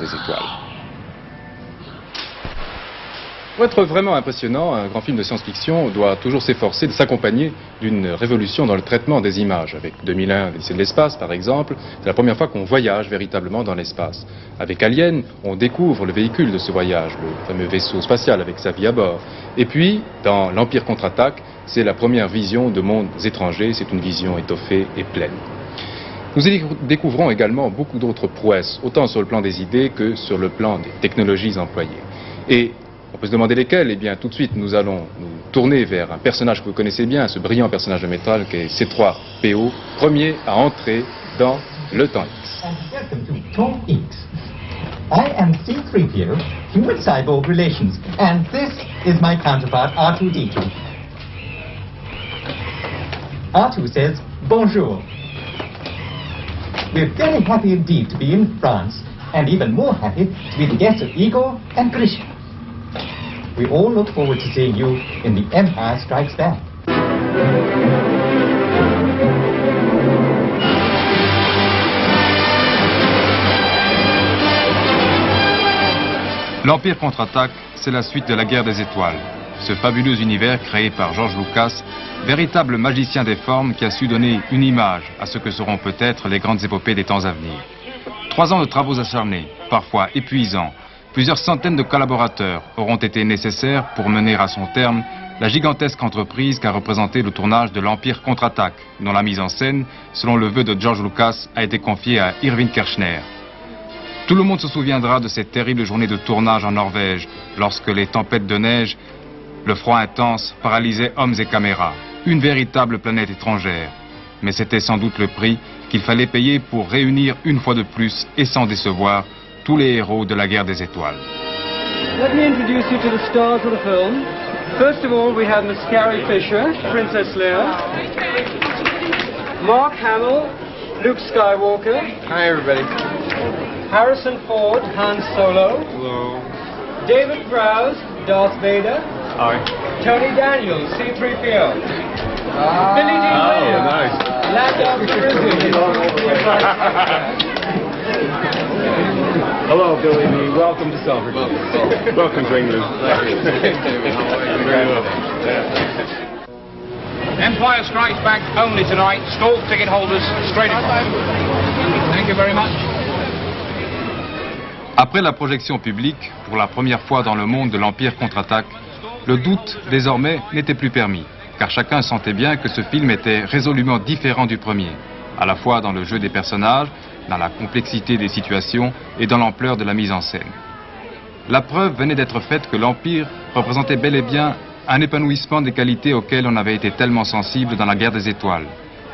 des étoiles. Pour être vraiment impressionnant, un grand film de science-fiction doit toujours s'efforcer de s'accompagner d'une révolution dans le traitement des images. Avec 2001, l'Odyssée de l'espace, par exemple, c'est la première fois qu'on voyage véritablement dans l'espace. Avec Alien, on découvre le véhicule de ce voyage, le fameux vaisseau spatial avec sa vie à bord. Et puis, dans l'Empire contre-attaque, c'est la première vision de mondes étrangers, c'est une vision étoffée et pleine. Nous y découvrons également beaucoup d'autres prouesses, autant sur le plan des idées que sur le plan des technologies employées. Et on peut se demander lesquelles. Eh bien, tout de suite, nous allons nous tourner vers un personnage que vous connaissez bien, ce brillant personnage de métal qui est C3PO, premier à entrer dans le temps X. Welcome to Tom X. I am C3PO, Human-Cyborg Relations, and this is my counterpart R2-D2. R2 says, bonjour. We're very happy indeed to be in France, and even more happy to be the guests of Igor and Grisha. We all look forward to seeing you in The Empire Strikes Back. L'Empire contre-attaque, c'est la suite de la guerre des étoiles. Ce fabuleux univers créé par George Lucas, véritable magicien des formes qui a su donner une image à ce que seront peut-être les grandes épopées des temps à venir. 3 ans de travaux acharnés, parfois épuisants, plusieurs centaines de collaborateurs auront été nécessaires pour mener à son terme la gigantesque entreprise qu'a représenté le tournage de l'Empire contre-attaque, dont la mise en scène, selon le vœu de George Lucas, a été confiée à Irving Kershner. Tout le monde se souviendra de cette terrible journée de tournage en Norvège, lorsque les tempêtes de neige, le froid intense paralysaient hommes et caméras. Une véritable planète étrangère. Mais c'était sans doute le prix qu'il fallait payer pour réunir une fois de plus, et sans décevoir, tous les héros de la guerre des étoiles. Let me introduce you to the stars of the film. First of all, we have Miss Carrie Fisher, Princess Leia. Mark Hamill, Luke Skywalker. Hi, everybody. Harrison Ford, Han Solo. Hello. David Prowse, Darth Vader. Hi. Tony Daniels, C-3PO. Billy D. Williams, nice. Lando Calrissian. Hello, Billy D. Welcome to Salford. Welcome to England. Empire Strikes Back only tonight. Stalled ticket holders straight across. Thank you very much. Après la projection publique, pour la première fois dans le monde de l'Empire contre-attaque, le doute, désormais, n'était plus permis, car chacun sentait bien que ce film était résolument différent du premier, à la fois dans le jeu des personnages, dans la complexité des situations et dans l'ampleur de la mise en scène. La preuve venait d'être faite que l'Empire représentait bel et bien un épanouissement des qualités auxquelles on avait été tellement sensible dans la guerre des étoiles.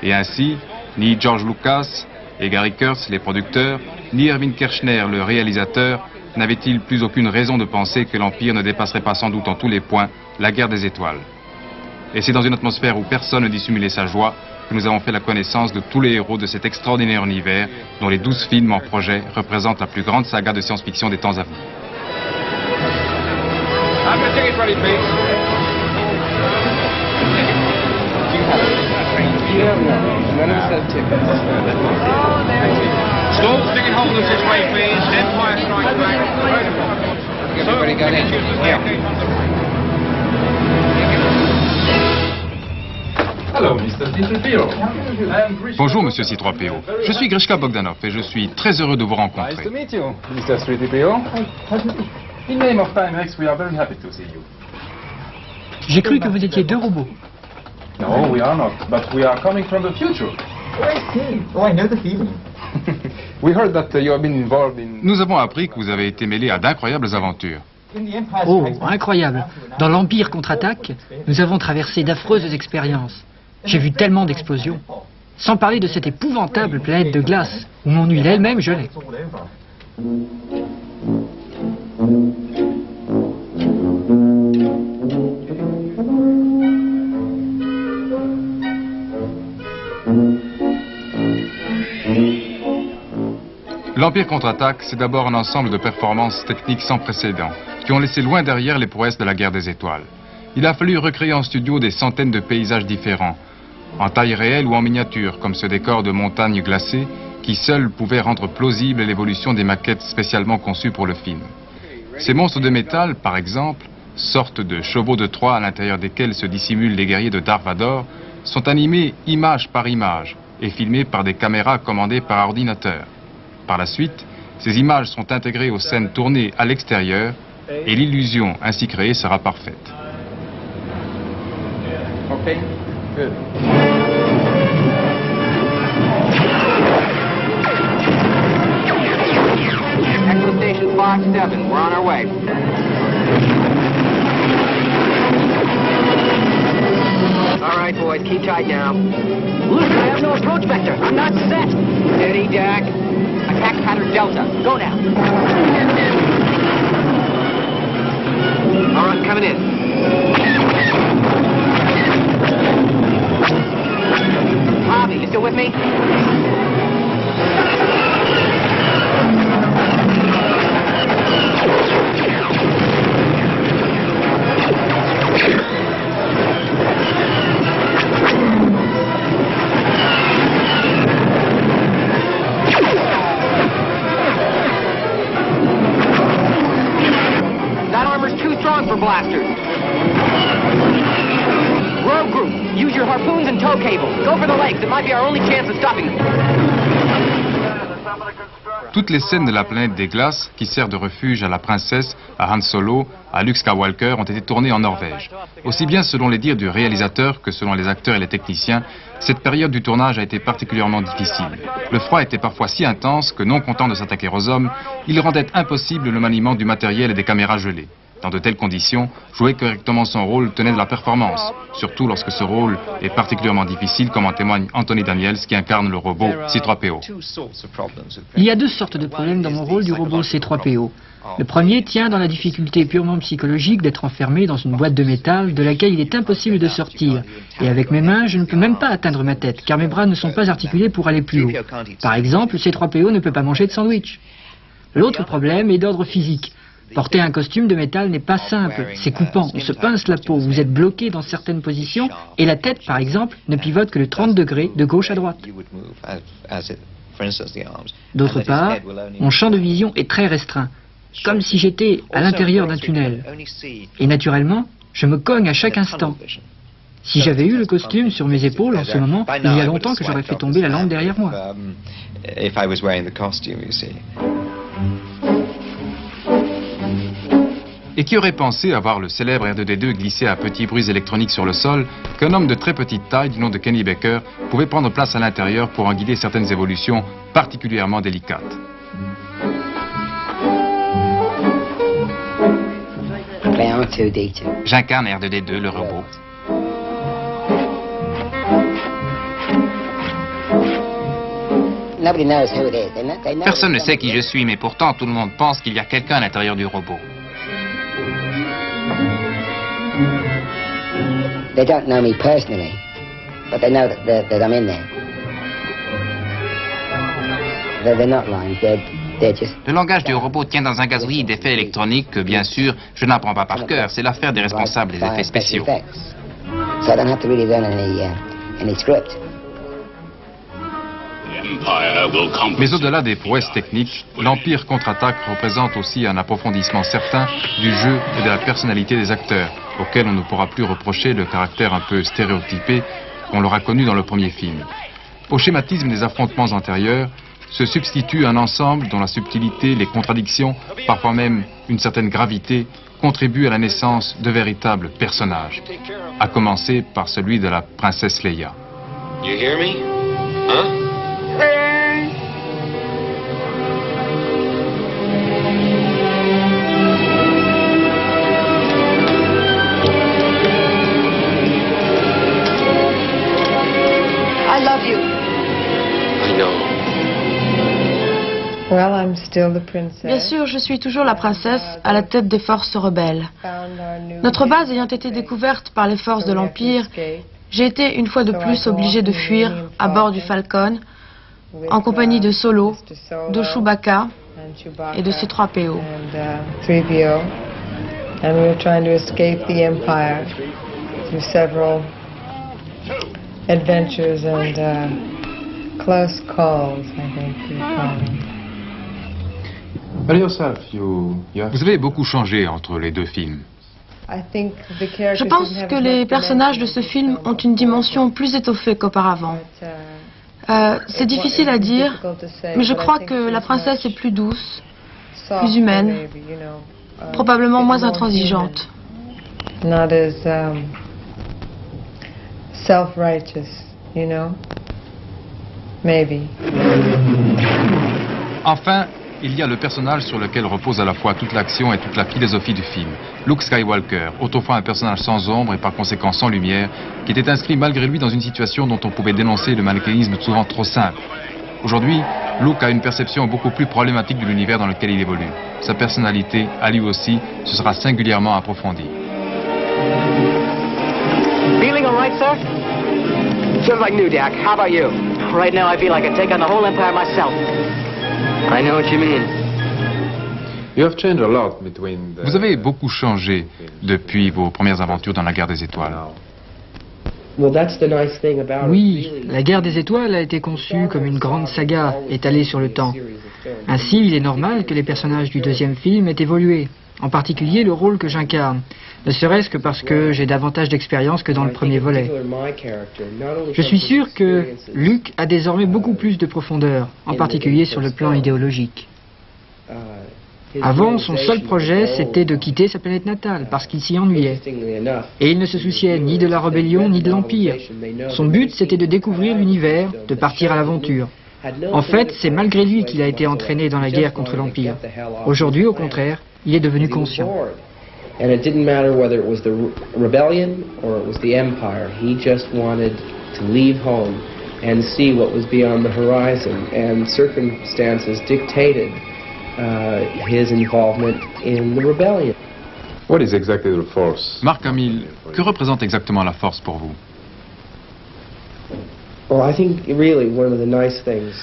Et ainsi, ni George Lucas et Gary Kurtz, les producteurs, ni Irving Kershner, le réalisateur, n'avaient-ils plus aucune raison de penser que l'Empire ne dépasserait pas sans doute en tous les points la guerre des étoiles. Et c'est dans une atmosphère où personne ne dissimulait sa joie que nous avons fait la connaissance de tous les héros de cet extraordinaire univers dont les 12 films en projet représentent la plus grande saga de science-fiction des temps à venir. Have the tickets ready, please. Stalled ticket holders this way, please. Empire Strikes Back. Everybody got in. Hello, Mr. C-3PO. Bonjour, Monsieur C-3PO. Je suis Grishka Bogdanov et je suis très heureux de vous rencontrer. Nice to meet you, Mr. C-3PO. In name of Time X, we are very happy to see you. J'ai cru que vous étiez 2 robots. No, we are not, but we are coming from the future. Oh, I see. Oh, I know the feeling. We heard that you have been involved in... Nous avons appris que vous avez été mêlé à d'incroyables aventures. In the Empire Oh, Strikes Back, incroyable. Dans l'Empire contre-attaque, nous avons traversé d'affreuses expériences. J'ai vu tellement d'explosions. Sans parler de cette épouvantable planète de glace, où mon huile elle-même gelait. it's all over. L'Empire contre-attaque, c'est d'abord un ensemble de performances techniques sans précédent, qui ont laissé loin derrière les prouesses de la guerre des étoiles. Il a fallu recréer en studio des centaines de paysages différents, en taille réelle ou en miniature, comme ce décor de montagnes glacées, qui seuls pouvaient rendre plausible l'évolution des maquettes spécialement conçues pour le film. Ces monstres de métal, par exemple, sortes de chevaux de Troie à l'intérieur desquels se dissimulent les guerriers de Dark Vador, sont animés image par image et filmés par des caméras commandées par ordinateur. Par la suite, ces images sont intégrées aux scènes tournées à l'extérieur et l'illusion ainsi créée sera parfaite. Okay, good. Echo Station Box 7, we're on our way. All right, boys, keep tight now. Look, I have no approach vector. I'm not set. Steady, Jack. Attack pattern Delta. Go now. All right, coming in. Javi, you still with me? That armor's too strong for blasters. Rogue group, use your harpoons and tow cables. Go for the legs. It might be our only chance of stopping them. Toutes les scènes de la planète des glaces, qui sert de refuge à la princesse, à Han Solo, à Luke Skywalker, ont été tournées en Norvège. Aussi bien selon les dires du réalisateur que selon les acteurs et les techniciens, cette période du tournage a été particulièrement difficile. Le froid était parfois si intense que, non content de s'attaquer aux hommes, il rendait impossible le maniement du matériel et des caméras gelées. Dans de telles conditions, jouer correctement son rôle tenait de la performance, surtout lorsque ce rôle est particulièrement difficile, comme en témoigne Anthony Daniels, qui incarne le robot C-3PO. Il y a deux sortes de problèmes dans mon rôle du robot C-3PO. Le premier tient dans la difficulté purement psychologique d'être enfermé dans une boîte de métal de laquelle il est impossible de sortir. Et avec mes mains, je ne peux même pas atteindre ma tête, car mes bras ne sont pas articulés pour aller plus haut. Par exemple, le C-3PO ne peut pas manger de sandwich. L'autre problème est d'ordre physique. Porter un costume de métal n'est pas simple, c'est coupant, on se pince la peau, vous êtes bloqué dans certaines positions et la tête, par exemple, ne pivote que de 30 degrés de gauche à droite. D'autre part, mon champ de vision est très restreint, comme si j'étais à l'intérieur d'un tunnel. Et naturellement, je me cogne à chaque instant. Si j'avais eu le costume sur mes épaules en ce moment, il y a longtemps que j'aurais fait tomber la lampe derrière moi. Et qui aurait pensé avoir le célèbre R2-D2 glissé à petits bruits électroniques sur le sol, qu'un homme de très petite taille du nom de Kenny Baker pouvait prendre place à l'intérieur pour en guider certaines évolutions particulièrement délicates. J'incarne R2-D2, le robot. Personne ne sait qui je suis, mais pourtant tout le monde pense qu'il y a quelqu'un à l'intérieur du robot. They don't know me personally, but they know that I'm in there. They're not lying, they're just... Le langage du robot tient dans un gazouillis d'effets électroniques que, bien sûr, je n'apprends pas par cœur. C'est l'affaire des responsables des effets spéciaux. So I don't have to really learn any script. Mais au-delà des prouesses techniques, l'Empire contre-attaque représente aussi un approfondissement certain du jeu et de la personnalité des acteurs, auxquels on ne pourra plus reprocher le caractère un peu stéréotypé qu'on leur a connu dans le premier film. Au schématisme des affrontements antérieurs se substitue un ensemble dont la subtilité, les contradictions, parfois même une certaine gravité, contribuent à la naissance de véritables personnages, à commencer par celui de la princesse Leia. You hear me? Huh? I love you. I know. Bien sûr, je suis toujours la princesse à la tête des forces rebelles. Notre base ayant été découverte par les forces de l'Empire, j'ai été une fois de plus obligée de fuir à bord du Falcon, en compagnie de Solo, de Chewbacca et de C-3PO. And we were trying to escape the Empire through several adventures and Close calls, I think you call them. But yourself, you Vous avez beaucoup changé entre les deux films. Je pense que les personnages de ce film ont une dimension plus étoffée qu'auparavant. C'est difficile à dire, mais je crois que la princesse est plus douce, plus humaine, probablement moins intransigeante. Not as self-righteous, you know? Maybe. Enfin, il y a le personnage sur lequel repose à la fois toute l'action et toute la philosophie du film. Luke Skywalker, autrefois un personnage sans ombre et par conséquent sans lumière, qui était inscrit malgré lui dans une situation dont on pouvait dénoncer le manichéisme souvent trop simple. Aujourd'hui, Luke a une perception beaucoup plus problématique de l'univers dans lequel il évolue. Sa personnalité, à lui aussi, se sera singulièrement approfondie. Feeling all right, sir? Feels like new, Dak. How about you? Right now, I feel like I take on the whole empire myself. I know what you mean. Vous avez beaucoup changé depuis vos premières aventures dans la guerre des étoiles. Oui, la guerre des étoiles a été conçue comme une grande saga étalée sur le temps. Ainsi, il est normal que les personnages du deuxième film aient évolué, en particulier le rôle que j'incarne, ne serait-ce que parce que j'ai davantage d'expérience que dans le premier volet. Je suis sûr que Luke a désormais beaucoup plus de profondeur, en particulier sur le plan idéologique. Avant, son seul projet, c'était de quitter sa planète natale, parce qu'il s'y ennuyait. Et il ne se souciait ni de la rébellion, ni de l'Empire. Son but, c'était de découvrir l'univers, de partir à l'aventure. En fait, c'est malgré lui qu'il a été entraîné dans la guerre contre l'Empire. Aujourd'hui, au contraire, il est devenu conscient. And it didn't matter whether it was the rebellion or it was the empire. He just wanted to leave home and see what was beyond the horizon. And circumstances dictated his involvement in the rebellion. What is exactly the force? Marc Hamill, que représente exactement la force pour vous? Well, I think really one of the nice things.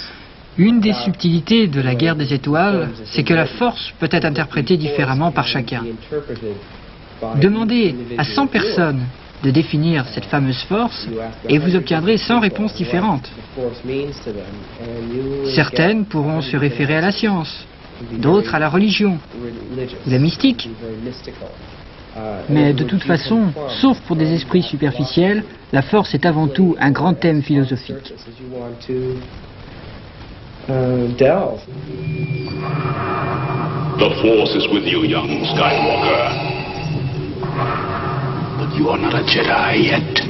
Une des subtilités de la guerre des étoiles, c'est que la force peut être interprétée différemment par chacun. Demandez à 100 personnes de définir cette fameuse force et vous obtiendrez 100 réponses différentes. Certaines pourront se référer à la science, d'autres à la religion, ou la mystique. Mais de toute façon, sauf pour des esprits superficiels, la force est avant tout un grand thème philosophique. Delve. The Force is with you, young Skywalker. But you are not a Jedi yet.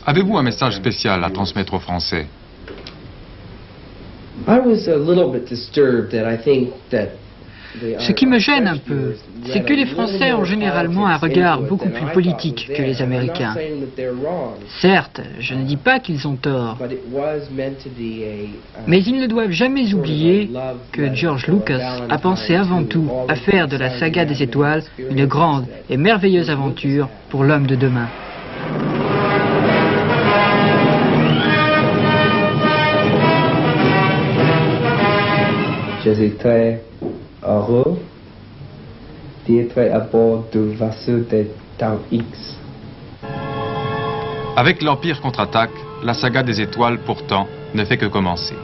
Avez-vous un message spécial à transmettre aux Français? Ce qui me gêne un peu, c'est que les Français ont généralement un regard beaucoup plus politique que les Américains. Certes, je ne dis pas qu'ils ont tort, mais ils ne doivent jamais oublier que George Lucas a pensé avant tout à faire de la saga des étoiles une grande et merveilleuse aventure pour l'homme de demain. Je suis très heureux d'être à bord du vaisseau de Temps X. Avec l'Empire contre-attaque, la saga des étoiles, pourtant, ne fait que commencer.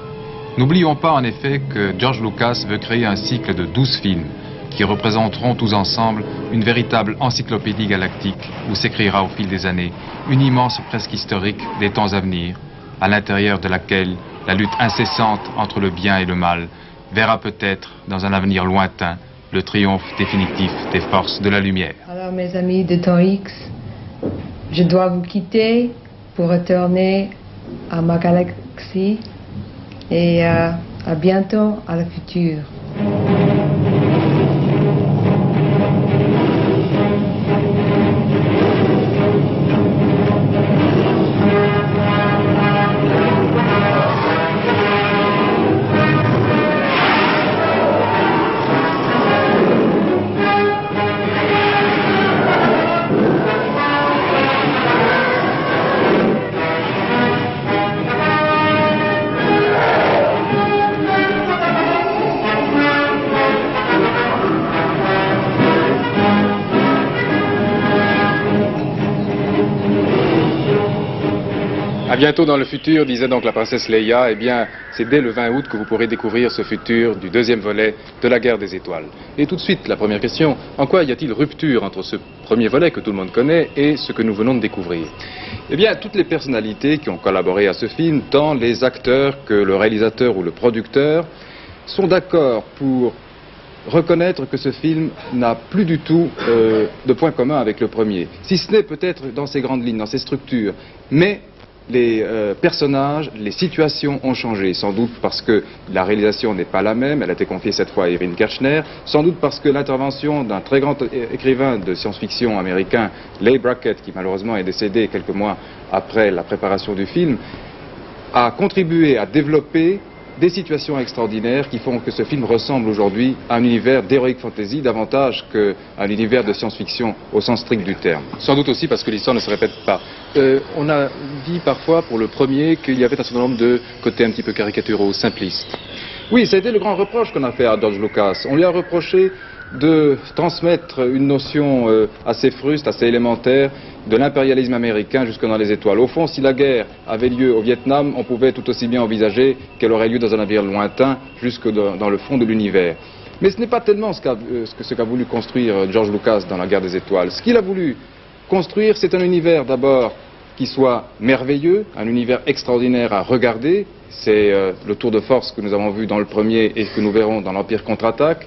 N'oublions pas en effet que George Lucas veut créer un cycle de 12 films qui représenteront tous ensemble une véritable encyclopédie galactique où s'écrira au fil des années une immense fresque historique des temps à venir, à l'intérieur de laquelle la lutte incessante entre le bien et le mal verra peut-être, dans un avenir lointain, le triomphe définitif des forces de la lumière. Alors mes amis de Temps X, je dois vous quitter pour retourner à ma galaxie et à bientôt à le futur. À bientôt dans le futur, disait donc la princesse Leia. Eh bien, c'est dès le 20 août que vous pourrez découvrir ce futur du deuxième volet de la guerre des étoiles. Et tout de suite, la première question, en quoi y a-t-il rupture entre ce premier volet que tout le monde connaît et ce que nous venons de découvrir? Eh bien, toutes les personnalités qui ont collaboré à ce film, tant les acteurs que le réalisateur ou le producteur, sont d'accord pour reconnaître que ce film n'a plus du tout de point commun avec le premier. Si ce n'est peut-être dans ses grandes lignes, dans ses structures, mais les personnages, les situations ont changé, sans doute parce que la réalisation n'est pas la même, elle a été confiée cette fois à Irving Kershner, sans doute parce que l'intervention d'un très grand écrivain de science-fiction américain, Leigh Brackett, qui malheureusement est décédé quelques mois après la préparation du film, a contribué à développer des situations extraordinaires qui font que ce film ressemble aujourd'hui à un univers d'heroic fantasy davantage qu'à un univers de science-fiction au sens strict du terme. Sans doute aussi parce que l'histoire ne se répète pas. On a dit parfois pour le premier qu'il y avait un certain nombre de côtés un petit peu caricaturaux, simplistes. Oui, ça a été le grand reproche qu'on a fait à George Lucas. On lui a reproché de transmettre une notion assez fruste, assez élémentaire de l'impérialisme américain jusque dans les étoiles. Au fond, si la guerre avait lieu au Vietnam, on pouvait tout aussi bien envisager qu'elle aurait lieu dans un navire lointain jusque dans le fond de l'univers. Mais ce n'est pas tellement ce qu'a voulu construire George Lucas dans la guerre des étoiles. Ce qu'il a voulu construire, c'est un univers d'abord qui soit merveilleux, un univers extraordinaire à regarder. C'est le tour de force que nous avons vu dans le premier et que nous verrons dans l'Empire contre-attaque.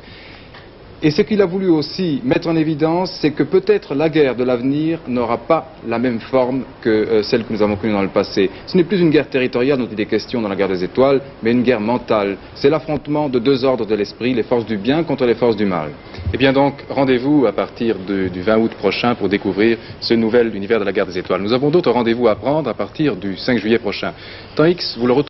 Et ce qu'il a voulu aussi mettre en évidence, c'est que peut-être la guerre de l'avenir n'aura pas la même forme que celle que nous avons connue dans le passé. Ce n'est plus une guerre territoriale dont il est question dans la guerre des étoiles, mais une guerre mentale. C'est l'affrontement de deux ordres de l'esprit, les forces du bien contre les forces du mal. Et bien donc, rendez-vous à partir du 20 août prochain pour découvrir ce nouvel univers de la guerre des étoiles. Nous avons d'autres rendez-vous à prendre à partir du 5 juillet prochain. Temps X, vous le retrouvez